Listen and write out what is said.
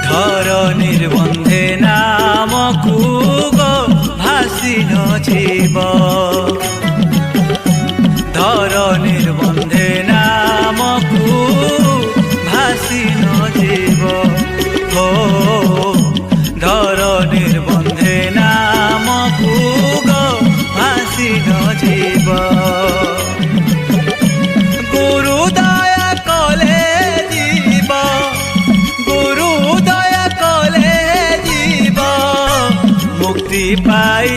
ধরণীর বন্ধে নামকু গো ভাসি নজিব ধরণীর বন্ধে নামকু ভাসি নজিব ও ধরণীর বন্ধে নামকু গো ভাসি নজিব গুরু দয়া কলে জীব গুরু দয়া কলে জীব মুক্তি পাই